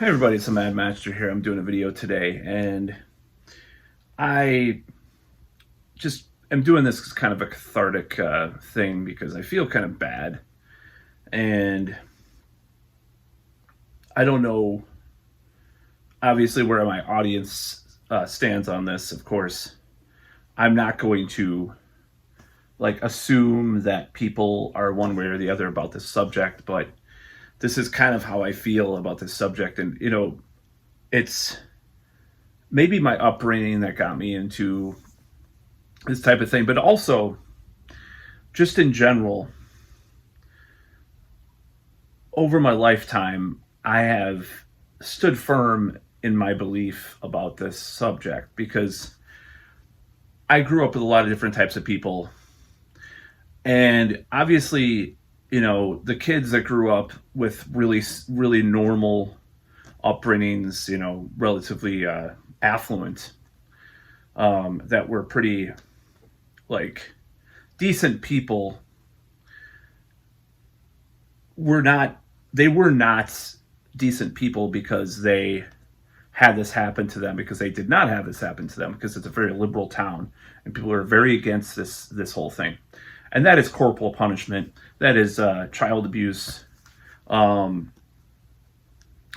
Hey everybody, it's the Mad Master here. I'm doing a video today, and I just am doing this as kind of a cathartic thing because I feel kind of bad, and I don't know, obviously, where my audience stands on this. Of course, I'm not going to assume that people are one way or the other about this subject, but this is kind of how I feel about this subject, and it's maybe my upbringing that got me into this type of thing, but also just in general, over my lifetime, I have stood firm in my belief about this subject because I grew up with a lot of different types of people. And obviously, the kids that grew up with really, really normal upbringings, relatively affluent, that were pretty like decent people they were not decent people because they had this happen to them, because they did not have this happen to them, because it's a very liberal town and people are very against this whole thing. And that is corporal punishment, that is child abuse,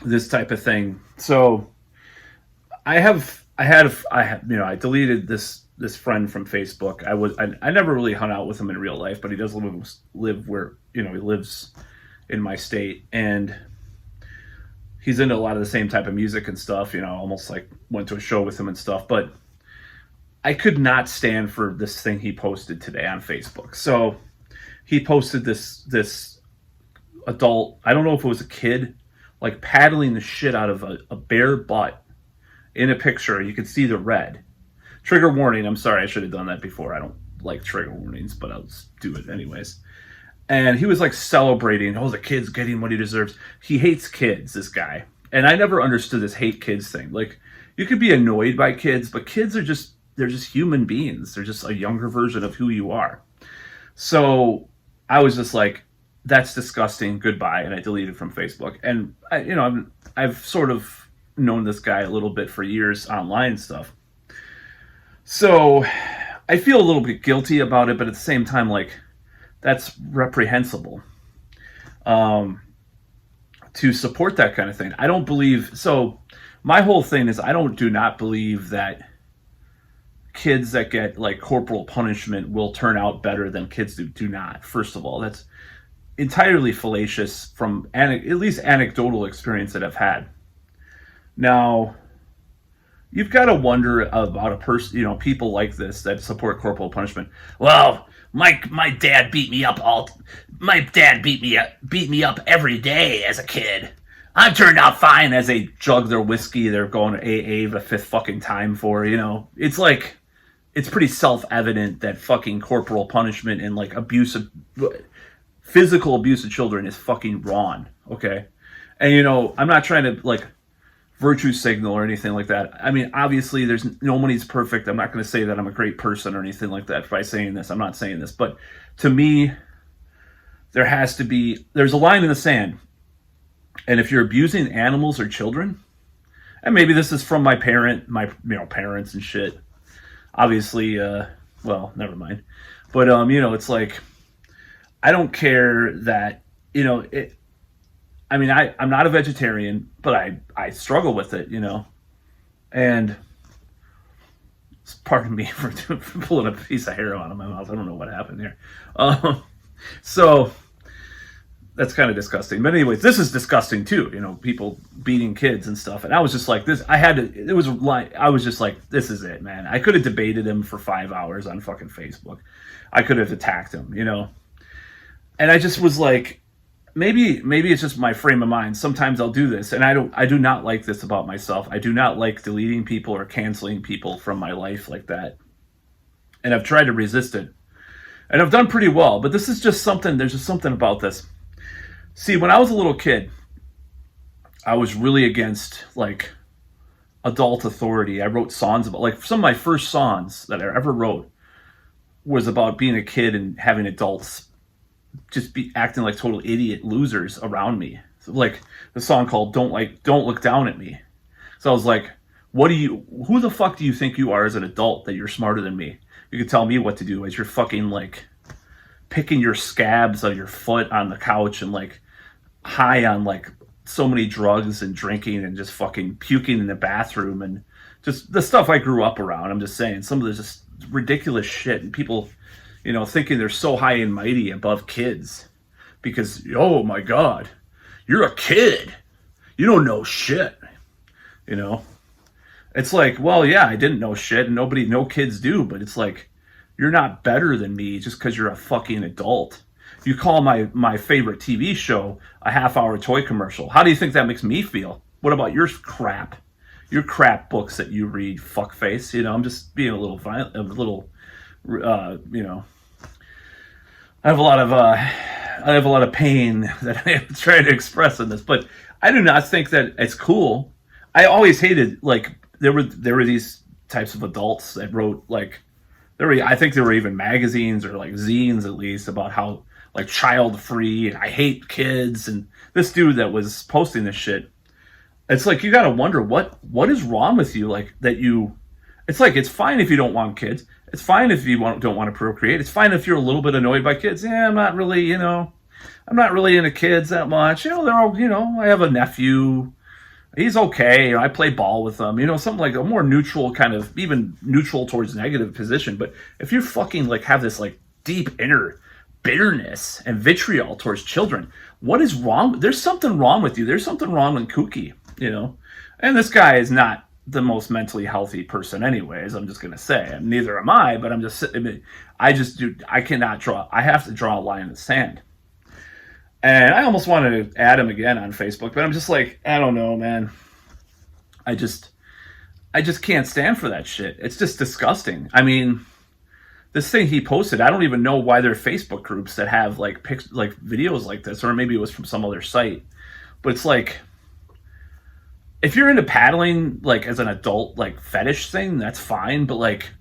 this type of thing. So I deleted this friend from Facebook. I never really hung out with him in real life, but he does live where he lives in my state, and he's into a lot of the same type of music and stuff. Almost like went to a show with him and stuff. But I could not stand for this thing he posted today on Facebook. So he posted this adult, I don't know if it was a kid, like paddling the shit out of a bare butt in a picture. You could see the red. Trigger warning, I'm sorry, I should have done that before. I don't like trigger warnings, but I'll just do it anyways. And he was like celebrating, the kid's getting what he deserves. He hates kids, this guy. And I never understood this hate kids thing. Like, you could be annoyed by kids, but kids are they're just human beings. They're just a younger version of who you are. So I was just like, that's disgusting, goodbye. And I deleted from Facebook. And I've sort of known this guy a little bit for years online and stuff. So I feel a little bit guilty about it, but at the same time, like, that's reprehensible to support that kind of thing. I don't believe so. My whole thing is I do not believe that kids that get like corporal punishment will turn out better than kids who do not. First of all, that's entirely fallacious from at least anecdotal experience that I've had. Now, you've got to wonder about a person, people like this that support corporal punishment. Well, my dad beat me up beat me up every day as a kid. I turned out fine as they jug their whiskey. They're going to AA the fifth fucking time for. It's like, it's pretty self-evident that fucking corporal punishment and like physical abuse of children is fucking wrong. Okay, and I'm not trying to like virtue signal or anything like that. I mean, obviously, nobody's perfect. I'm not going to say that I'm a great person or anything like that by saying this. I'm not saying this, but to me, there's a line in the sand. And if you're abusing animals or children, and maybe this is from my parents and shit. Obviously, well, never mind. But it's like, I don't care that I'm not a vegetarian, but I struggle with it, and pardon me for pulling a piece of hair out of my mouth. I don't know what happened here. So that's kind of disgusting. But anyways, this is disgusting too, people beating kids and stuff. And I was just like, I was just like, this is it, man. I could have debated him for 5 hours on fucking Facebook. I could have attacked him, and I just was like, maybe it's just my frame of mind. Sometimes I'll do this, and I do not like this about myself. I do not like deleting people or canceling people from my life like that. And I've tried to resist it. And I've done pretty well, but this is just something, there's just something about this. See, when I was a little kid, I was really against like adult authority. I wrote songs about, like, some of my first songs that I ever wrote was about being a kid and having adults just be acting like total idiot losers around me. like the song called Don't Look Down at Me. So I was like, who the fuck do you think you are as an adult that you're smarter than me? You can tell me what to do as you're fucking like picking your scabs of your foot on the couch and like high on like so many drugs and drinking and just fucking puking in the bathroom and just the stuff I grew up around. I'm just saying, some of the just ridiculous shit, and people, thinking they're so high and mighty above kids because, oh my God, you're a kid. You don't know shit. It's like, well, yeah, I didn't know shit, and no kids do, but it's like, you're not better than me just because you're a fucking adult. You call my favorite TV show a half-hour toy commercial. How do you think that makes me feel? What about your crap? Your crap books that you read, fuckface. I'm just being a little violent, I have a lot of pain that I'm trying to express in this, but I do not think that it's cool. I always hated, like, there were these types of adults that wrote, like, I think there were even magazines or like zines at least about how like child free and I hate kids, and this dude that was posting this shit, it's like you gotta wonder what is wrong with you, like that it's like it's fine if you don't want kids, it's fine if you don't want to procreate, it's fine if you're a little bit annoyed by kids. Yeah, I'm not really into kids that much. They're all, I have a nephew. He's okay. I play ball with them. Something like a more neutral kind of, even neutral towards negative position. But if you fucking like have this like deep inner bitterness and vitriol towards children, what is wrong? There's something wrong with you. There's something wrong with kooky, And this guy is not the most mentally healthy person anyways. I'm just going to say. And neither am I, but I cannot draw. I have to draw a line in the sand. And I almost wanted to add him again on Facebook, but I'm just like, I don't know, man. I just can't stand for that shit. It's just disgusting. I mean, this thing he posted, I don't even know why there are Facebook groups that have like videos like this, or maybe it was from some other site. But it's like, if you're into paddling like as an adult like fetish thing, that's fine. But like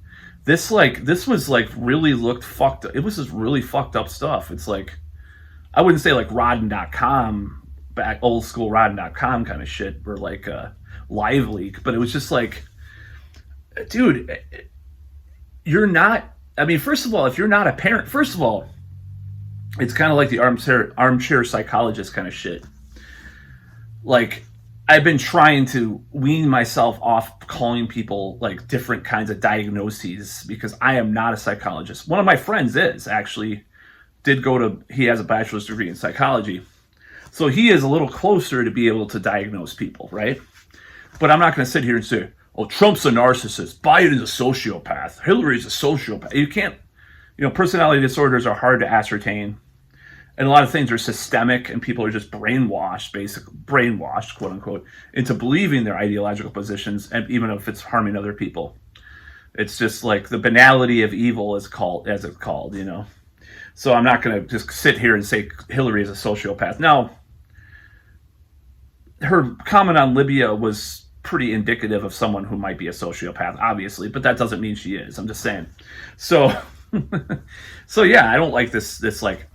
this was like really looked fucked up. It was just really fucked up stuff. It's like, I wouldn't say like Rodden.com, back old school Rodden.com kind of shit, or like Live Leak, but it was just like, dude, you're not. I mean, first of all, if you're not a parent, first of all, it's kind of like the armchair psychologist kind of shit. Like, I've been trying to wean myself off calling people like different kinds of diagnoses because I am not a psychologist. One of my friends is actually. He has a bachelor's degree in psychology. So he is a little closer to be able to diagnose people, right? But I'm not going to sit here and say, oh, Trump's a narcissist, Biden's a sociopath, Hillary's a sociopath. You can't, personality disorders are hard to ascertain. And a lot of things are systemic, and people are just brainwashed, quote unquote, into believing their ideological positions, and even if it's harming other people. It's just like the banality of evil is called, as it's called, So I'm not going to just sit here and say Hillary is a sociopath. Now, her comment on Libya was pretty indicative of someone who might be a sociopath, obviously, but that doesn't mean she is. I'm just saying. So, yeah, I don't like this like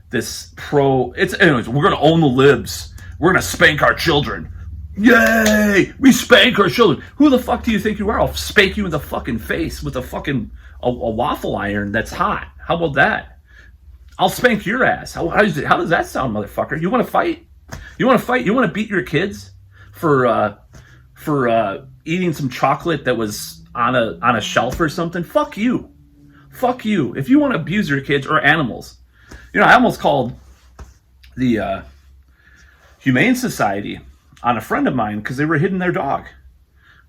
this pro. Anyways, we're going to own the libs. We're going to spank our children. Yay! We spank our children. Who the fuck do you think you are? I'll spank you in the fucking face with a fucking a waffle iron that's hot. How about that? I'll spank your ass. How does that sound, motherfucker? You want to fight? You want to beat your kids for eating some chocolate that was on a shelf or something? Fuck you. If you want to abuse your kids or animals, I almost called the Humane Society on a friend of mine because they were hitting their dog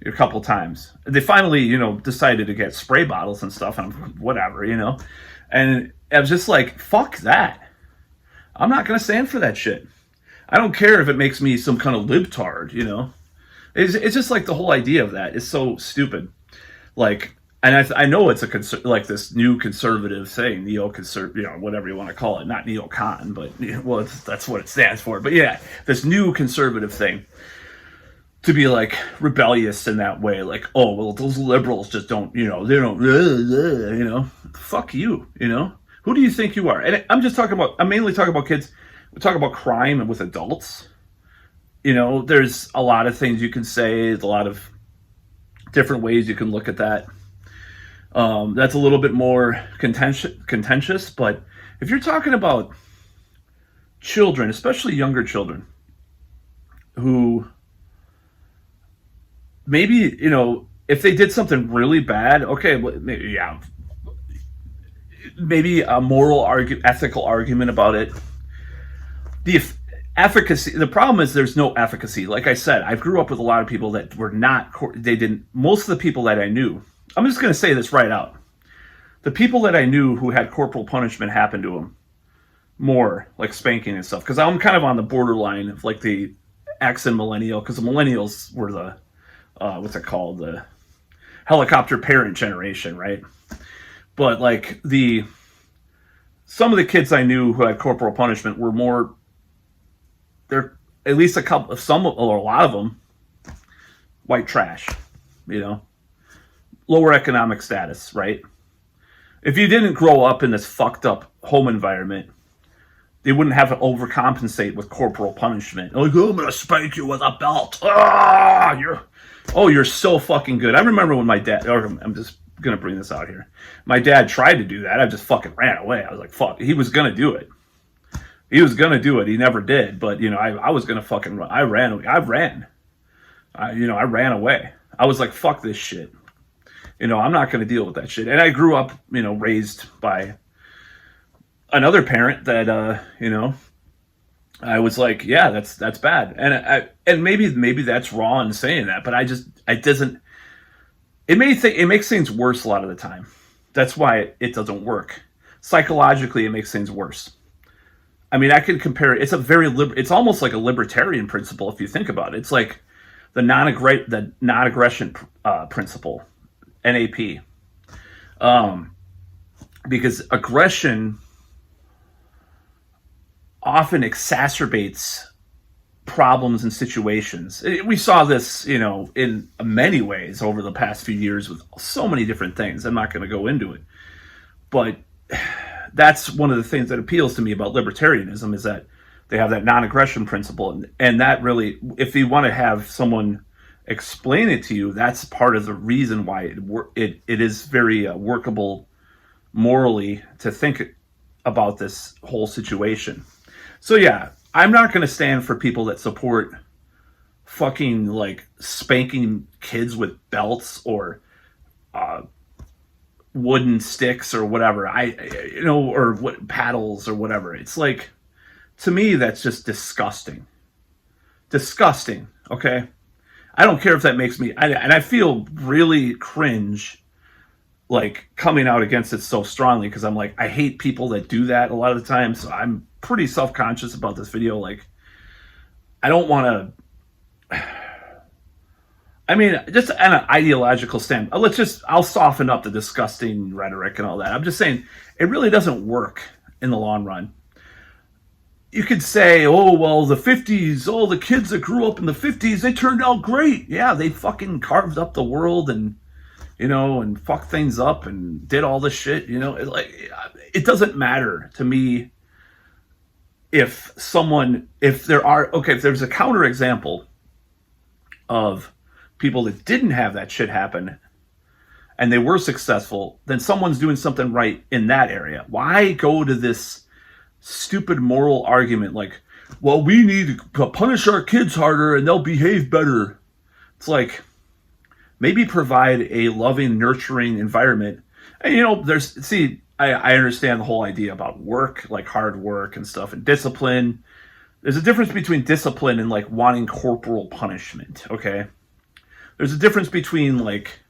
a couple times. They finally, decided to get spray bottles and stuff, and whatever, And I was just like, fuck that. I'm not going to stand for that shit. I don't care if it makes me some kind of libtard, It's just like the whole idea of that is so stupid. Like, and I know it's like this new conservative thing, neoconservative, whatever you want to call it. Not neocon, but, well, that's what it stands for. But yeah, this new conservative thing. To be like rebellious in that way, like, oh, well, those liberals just don't, they don't, fuck you, Who do you think you are? And I'm mainly talking about kids, we talk about crime with adults. There's a lot of things you can say. There's a lot of different ways you can look at that. That's a little bit more contentious, but if you're talking about children, especially younger children, who maybe, if they did something really bad, okay, maybe, yeah, maybe a ethical argument about it. The efficacy, the problem is there's no efficacy. Like I said, I grew up with a lot of people that were not, most of the people that I knew, I'm just going to say this right out. The people that I knew who had corporal punishment happen to them, more like spanking and stuff, because I'm kind of on the borderline of like the X and millennial, because the millennials were the, what's it called? The helicopter parent generation, right? But like some of the kids I knew who had corporal punishment were more, they're at least a lot of them, white trash, lower economic status, right? If you didn't grow up in this fucked up home environment, they wouldn't have to overcompensate with corporal punishment. Like, oh, I'm gonna spank you with a belt. You're so fucking good. I remember when my dad, I'm just gonna bring this out here. My dad tried to do that. I just fucking ran away. I was like, fuck. He was gonna do it. He never did. But I was gonna fucking run. I ran. I ran away. I was like, fuck this shit. I'm not gonna deal with that shit. And I grew up, raised by another parent that, I was like, yeah, that's bad. And maybe that's wrong in saying that, but it makes things worse a lot of the time. That's why it doesn't work. Psychologically, it makes things worse. I mean, I could compare it. It's almost like a libertarian principle if you think about it. It's like the non-aggression principle, NAP. Because aggression often exacerbates problems and situations. We saw this, in many ways over the past few years with so many different things. I'm not going to go into it. But that's one of the things that appeals to me about libertarianism, is that they have that non-aggression principle. And that really, if you want to have someone explain it to you, that's part of the reason why it is very workable morally to think about this whole situation. So yeah, I'm not going to stand for people that support fucking like spanking kids with belts or wooden sticks or whatever. Or what paddles or whatever. It's like, to me, that's just disgusting. Disgusting. Okay. I don't care if that makes me, and I feel really cringe, like coming out against it so strongly, because I'm like, I hate people that do that a lot of the time. So I'm pretty self-conscious about this video. Like, I don't want to, just on an ideological stand, I'll soften up the disgusting rhetoric and all that. I'm just saying it really doesn't work in the long run. You could say, oh, well, the 50s, the kids that grew up in the 50s, they turned out great. Yeah, they fucking carved up the world and fucked things up and did all this shit. It doesn't matter to me if there's a counterexample of people that didn't have that shit happen and they were successful, then someone's doing something right in that area. Why go to this stupid moral argument like, well, we need to punish our kids harder and they'll behave better? It's like, maybe provide a loving, nurturing environment. And I understand the whole idea about work, like hard work and stuff, and discipline. There's a difference between discipline and like wanting corporal punishment. Okay, there's a difference between like,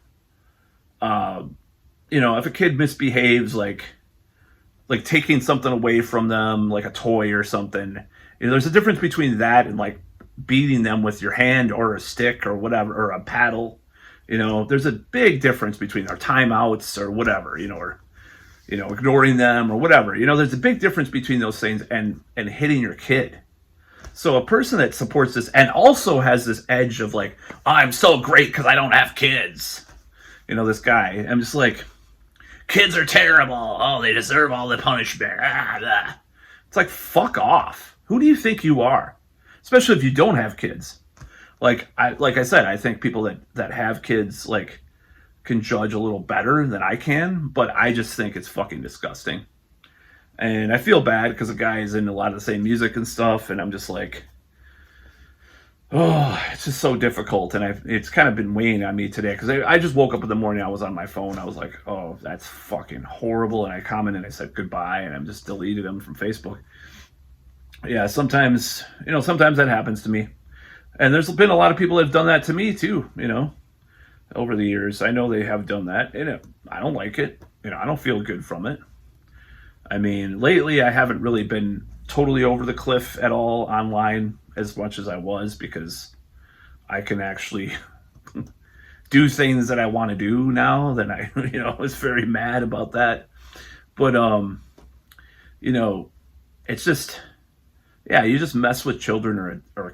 if a kid misbehaves, like taking something away from them, like a toy or something. There's a difference between that and like beating them with your hand or a stick or whatever, or a paddle. There's a big difference between our timeouts or whatever, or ignoring them or whatever. There's a big difference between those things and hitting your kid. So a person that supports this and also has this edge of like, I'm so great because I don't have kids. This guy, I'm just like, kids are terrible. Oh, they deserve all the punishment. It's like, fuck off. Who do you think you are? Especially if you don't have kids. Like I said, I think people that have kids like can judge a little better than I can, but I just think it's fucking disgusting. And I feel bad because the guy is in a lot of the same music and stuff, and I'm just like, oh, it's just so difficult. And it's kind of been weighing on me today because I just woke up in the morning, I was on my phone, I was like, oh, that's fucking horrible. And I commented, I said goodbye, and I'm just deleted him from Facebook. Yeah, sometimes, sometimes that happens to me. And there's been a lot of people that have done that to me too, over the years. I know they have done that, and I don't like it. I don't feel good from it. I mean, lately I haven't really been totally over the cliff at all online as much as I was, because I can actually do things that I want to do now. Then I, was very mad about that. But, it's just, yeah, you just mess with children or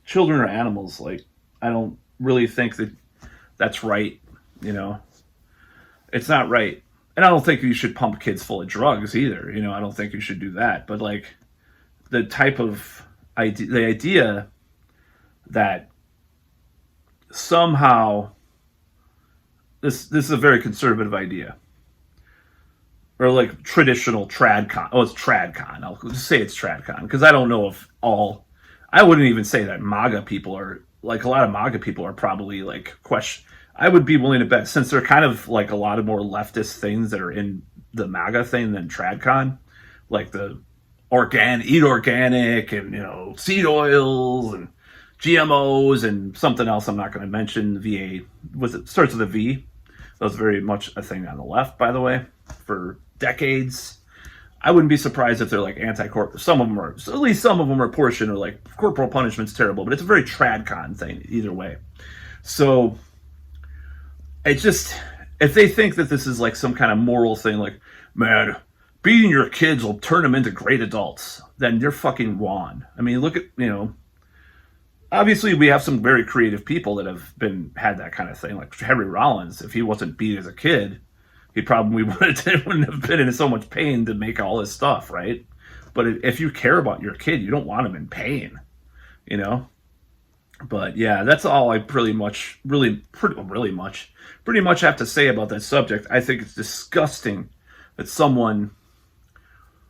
children or animals. Like, I don't really think that's right. It's not right. And I don't think you should pump kids full of drugs either. I don't think you should do that. But like the type of the idea that somehow this is a very conservative idea, or like traditional tradcon. Oh, it's tradcon. I'll just say it's tradcon because I don't know if all. I wouldn't even say that MAGA people are like, a lot of MAGA people are probably like question. I would be willing to bet, since they're kind of like a lot of more leftist things that are in the MAGA thing than tradcon, like the eat organic and seed oils and GMOs and something else I'm not going to mention. Starts with a V. That was very much a thing on the left, by the way, for decades. I wouldn't be surprised if they're like anti-corp. Some of them are, at least some of them are portion, or like corporal punishment's terrible, but it's a very tradcon thing either way. So it's just, if they think that this is like some kind of moral thing, like, man, beating your kids will turn them into great adults, then you're fucking wrong. I mean, look at, obviously we have some very creative people that have had that kind of thing, like Henry Rollins. If he wasn't beat as a kid, he probably wouldn't have been in so much pain to make all his stuff, right? But if you care about your kid, you don't want him in pain, But yeah, that's all I pretty much have to say about that subject. I think it's disgusting that someone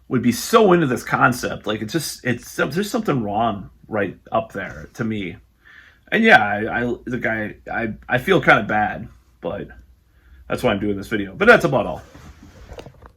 would be so into this concept. Like, there's something wrong right up there to me. And yeah, I feel kind of bad, but that's why I'm doing this video. But that's about all.